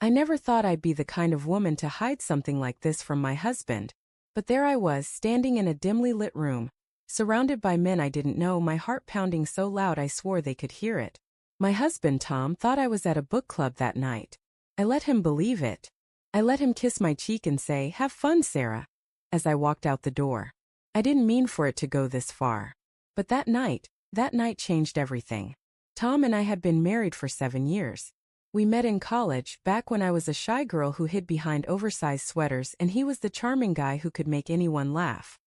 I never thought I'd be the kind of woman to hide something like this from my husband. But there I was, standing in a dimly lit room, surrounded by men I didn't know, my heart pounding so loud I swore they could hear it. My husband, Tom, thought I was at a book club that night. I let him believe it. I let him kiss my cheek and say, "Have fun, Sarah," as I walked out the door. I didn't mean for it to go this far. But that night changed everything. Tom and I had been married for 7 years. We met in college, back when I was a shy girl who hid behind oversized sweaters, and he was the charming guy who could make anyone laugh.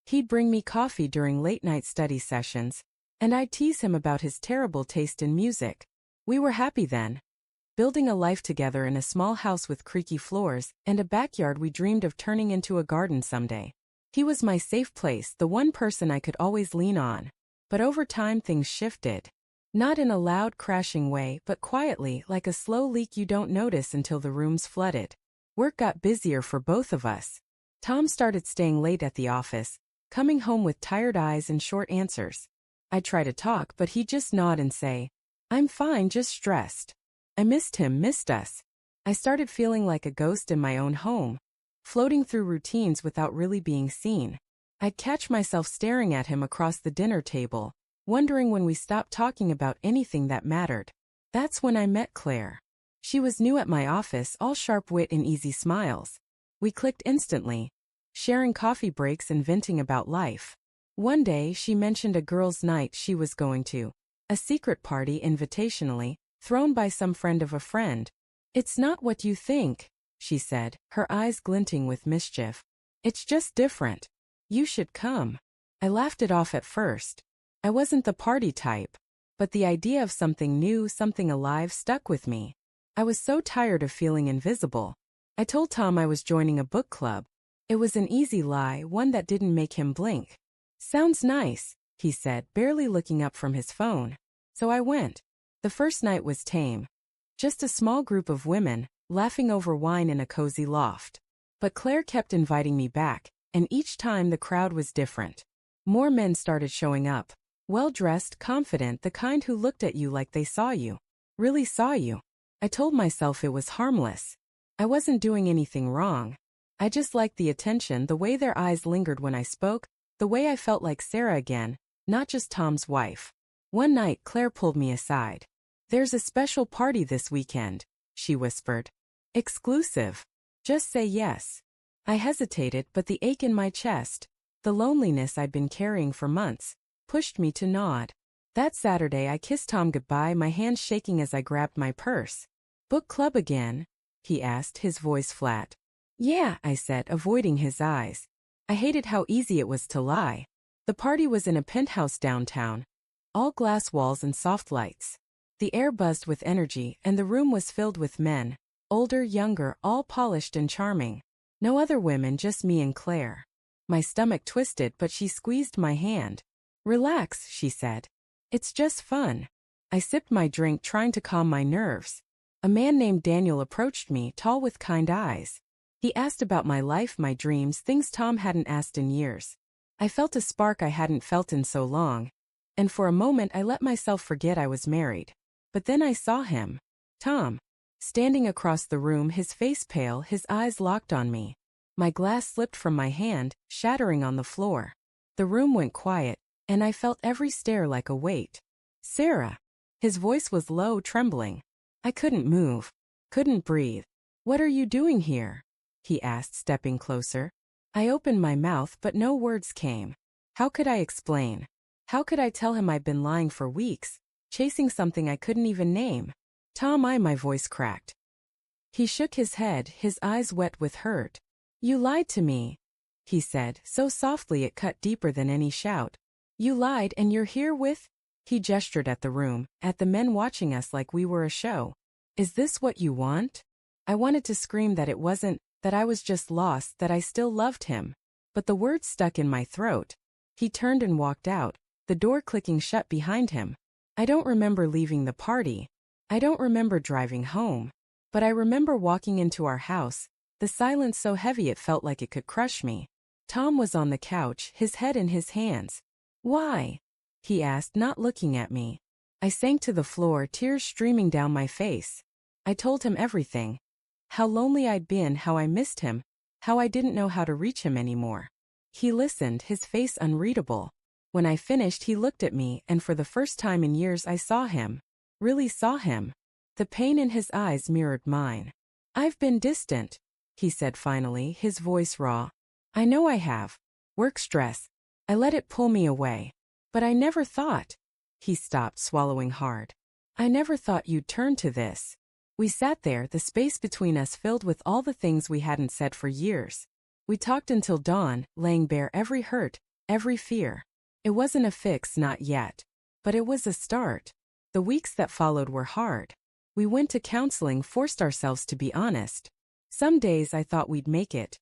He'd bring me coffee during late-night study sessions, and I'd tease him about his terrible taste in music. We were happy then, building a life together in a small house with creaky floors and a backyard we dreamed of turning into a garden someday. He was my safe place, the one person I could always lean on. But over time things shifted. Not in a loud, crashing way, but quietly, like a slow leak you don't notice until the room's flooded. Work got busier for both of us. Tom started staying late at the office, coming home with tired eyes and short answers. I'd try to talk, but he'd just nod and say, "I'm fine, just stressed." I missed him, missed us. I started feeling like a ghost in my own home, floating through routines without really being seen. I'd catch myself staring at him across the dinner table, wondering when we stopped talking about anything that mattered. That's when I met Claire. She was new at my office, all sharp wit and easy smiles. We clicked instantly, sharing coffee breaks and venting about life. One day she mentioned a girls' night she was going to, a secret party invitationally, thrown by some friend of a friend. "It's not what you think," she said, her eyes glinting with mischief. "It's just different. You should come." I laughed it off at first. I wasn't the party type, but the idea of something new, something alive, stuck with me. I was so tired of feeling invisible. I told Tom I was joining a book club. It was an easy lie, one that didn't make him blink. "Sounds nice," he said, barely looking up from his phone. So I went. The first night was tame. Just a small group of women, laughing over wine in a cozy loft. But Claire kept inviting me back, and each time the crowd was different. More men started showing up. Well-dressed, confident, the kind who looked at you like they saw you. Really saw you. I told myself it was harmless. I wasn't doing anything wrong. I just liked the attention, the way their eyes lingered when I spoke, the way I felt like Sarah again, not just Tom's wife. One night Claire pulled me aside. "There's a special party this weekend," she whispered. "Exclusive. Just say yes." I hesitated, but the ache in my chest, the loneliness I'd been carrying for months, pushed me to nod. That Saturday I kissed Tom goodbye, my hands shaking as I grabbed my purse. "Book club again?" he asked, his voice flat. "Yeah," I said, avoiding his eyes. I hated how easy it was to lie. The party was in a penthouse downtown. All glass walls and soft lights. The air buzzed with energy, and the room was filled with men, older, younger, all polished and charming. No other women, just me and Claire. My stomach twisted, but she squeezed my hand. "Relax," she said. "It's just fun." I sipped my drink, trying to calm my nerves. A man named Daniel approached me, tall with kind eyes. He asked about my life, my dreams, things Tom hadn't asked in years. I felt a spark I hadn't felt in so long, and for a moment I let myself forget I was married. But then I saw him. Tom. Standing across the room, his face pale, his eyes locked on me. My glass slipped from my hand, shattering on the floor. The room went quiet, and I felt every stare like a weight. "Sarah." His voice was low, trembling. I couldn't move. Couldn't breathe. "What are you doing here?" he asked, stepping closer. I opened my mouth, but no words came. How could I explain? How could I tell him I'd been lying for weeks, chasing something I couldn't even name? "Tom," my voice cracked. He shook his head, his eyes wet with hurt. "You lied to me," he said, so softly it cut deeper than any shout. "You lied, and you're here with—" He gestured at the room, at the men watching us like we were a show. "Is this what you want?" I wanted to scream that it wasn't, that I was just lost, that I still loved him. But the words stuck in my throat. He turned and walked out, the door clicking shut behind him. I don't remember leaving the party. I don't remember driving home. But I remember walking into our house, the silence so heavy it felt like it could crush me. Tom was on the couch, his head in his hands. "Why?" he asked, not looking at me. I sank to the floor, tears streaming down my face. I told him everything. How lonely I'd been, how I missed him, how I didn't know how to reach him anymore. He listened, his face unreadable. When I finished, he looked at me, and for the first time in years I saw him. Really saw him. The pain in his eyes mirrored mine. I've been distant, he said finally, his voice raw. I know I have. Work stress. I let it pull me away. But I never thought. He stopped, swallowing hard. I never thought you'd turn to this. We sat there, the space between us filled with all the things we hadn't said for years. We talked until dawn, laying bare every hurt, every fear. It wasn't a fix, not yet. But it was a start. The weeks that followed were hard. We went to counseling, forced ourselves to be honest. Some days I thought we'd make it.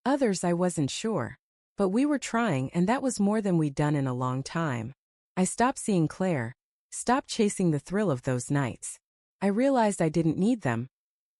Others I wasn't sure. But we were trying, and that was more than we'd done in a long time. I stopped seeing Claire, stopped chasing the thrill of those nights. I realized I didn't need them.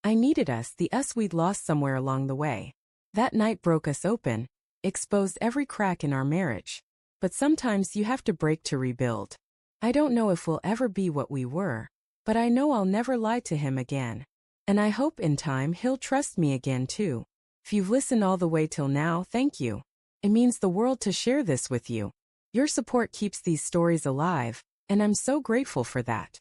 I needed us, the us we'd lost somewhere along the way. That night broke us open, exposed every crack in our marriage. But sometimes you have to break to rebuild. I don't know if we'll ever be what we were, but I know I'll never lie to him again. And I hope in time he'll trust me again too. If you've listened all the way till now, thank you. It means the world to share this with you. Your support keeps these stories alive, and I'm so grateful for that.